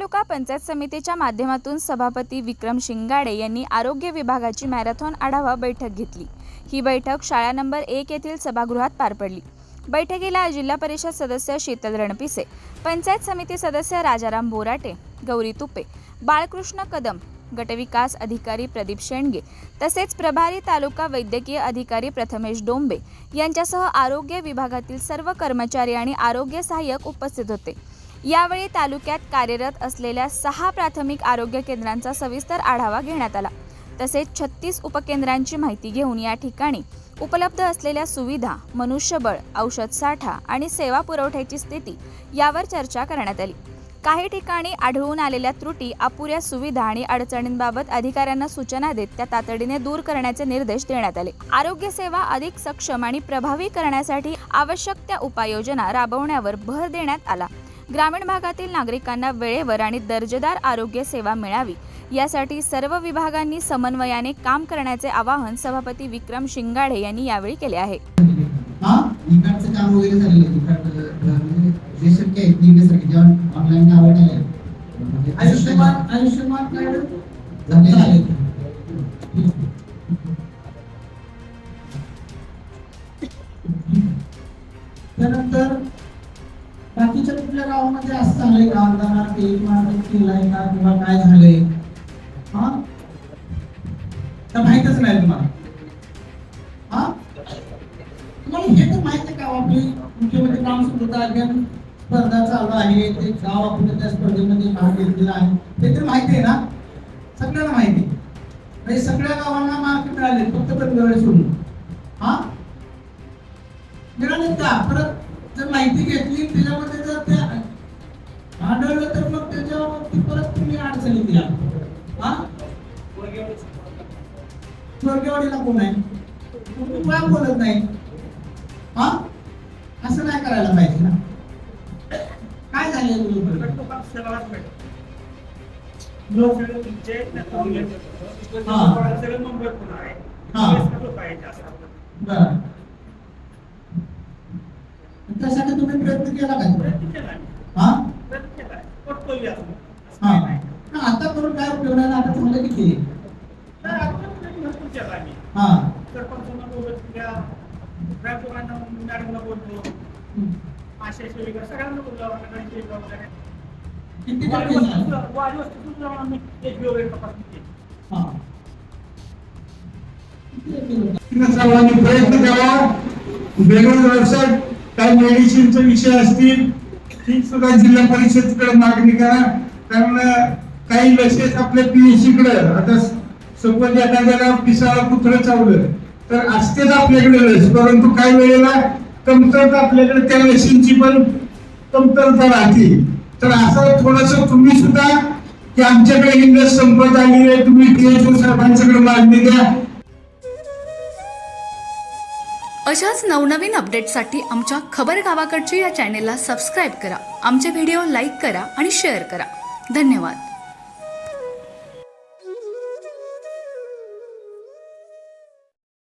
तालुका पंचायत समितीच्या माध्यमातून सभापती विक्रम शिंगाडे यांनी आरोग्य विभागाची मॅरेथॉन आढावा बैठक घेतली। ही बैठक शाळा नंबर 1 येथील सभागृहात पार पडली। बैठकीला जिल्हा परिषद सदस्य शीतल रणपिसे, पंचायत समिती सदस्य राजाराम बोराटे, गौरी तुपे, बाळकृष्ण कदम, गटविकास अधिकारी प्रदीप शेंडगे तसेच प्रभारी तालुका वैद्यकीय अधिकारी प्रथमेश डोंबे यांच्यासह आरोग्य विभागातील सर्व कर्मचारी आणि आरोग्य सहाय्यक उपस्थित होते। यावेळी तालुक्यात कार्यरत असलेल्या 6 प्राथमिक आरोग्य केंद्रांचा सविस्तर आढावा घेण्यात आला। तसेच 36 उपकेंद्रांची माहिती घेऊन या ठिकाणी उपलब्ध असलेल्या सुविधा, मनुष्यबळ, औषध साठा आणि सेवा पुरवठ्याची स्थिती यावर चर्चा करण्यात आली। काही ठिकाणी आढळून आलेल्या त्रुटी, अपुऱ्या सुविधा आणि अडचणींबाबत अधिकाऱ्यांना सूचना देत त्या तातडीने दूर करण्याचे निर्देश देण्यात आले। आरोग्य सेवा अधिक सक्षम आणि प्रभावी करण्यासाठी आवश्यक त्या उपाययोजना राबवण्यावर भर देण्यात आला। ग्रामीण भागातील नागरिकांना वेळेवर आणि दर्जेदार आरोग्य सेवा मिळावी यासाठी सर्व विभागांनी समन्वयाने काम करण्याचे आवाहन सभापती विक्रम शिंगाडे यांनी यावेळी केले आहे। इकडचं काम वगैरे झालेलं आहे, जे शक्य आहे निघण्यासाठी जेव्हा ऑनलाईन आवडणार आयुष्यमान कार्ड झाले। त्यानंतर बाकीच्या कुठल्या गावामध्ये असं झालंय का, उदाहरणार्थ एक मार्ग केलाय का किंवा काय झालंय तर माहितच नाही तुम्हाला। तुम्हाला हे तर माहिती आहे का, आपली मुख्यमंत्री ग्राम समृद्धी अभियान स्पर्धा चालू आहे, ते गाव आपण त्या स्पर्धेमध्ये भाग घेतलेला आहे, हे तर माहिती आहे ना, सगळ्यांना माहिती आहे। म्हणजे सगळ्या गावांना मार्क मिळाले, फक्त बंदगड सोडून मिळाले का? परत जर माहिती घेतली त्याच्यामध्ये जर ते आढळलं तर मग त्याच्यावरती परत तुम्ही अडचणीत या। स्वर्गवाडीला कोण आहे, तुम्ही बोलत नाही, असं नाही करायला पाहिजे ना। काय झालं त्यासाठी तुम्ही प्रयत्न केला का? आता करून काय उपयोग नाही, आता चांगलं किती सर्वांनी प्रयत्न करावा। वेगवेगळ्या काही मेडिसिनचे विषय असतील ती सुद्धा जिल्हा परिषदकडे मागणी करा, कारण काही लसेस आपल्या पीएससी कडे, आता सपोज एखाद्याला पिसाळा कुत्रं चावलं तर असतेच आपल्याकडे लस, परंतु काही वेळेला कमतरता आपल्याकडे त्या लसींची पण कमतरता राहते। तर असं थोडस तुम्ही सुद्धा की आमच्याकडे ही लस संपत आली आहे, तुम्ही पीएसओ साहेबांच्याकडे मागणी द्या। अशाच नवनवीन अपडेटसाठी आमच्या खबर गावाकडची या चॅनेलला सबस्क्राईब करा, आमचे व्हिडिओ लाईक करा आणि शेअर करा। धन्यवाद।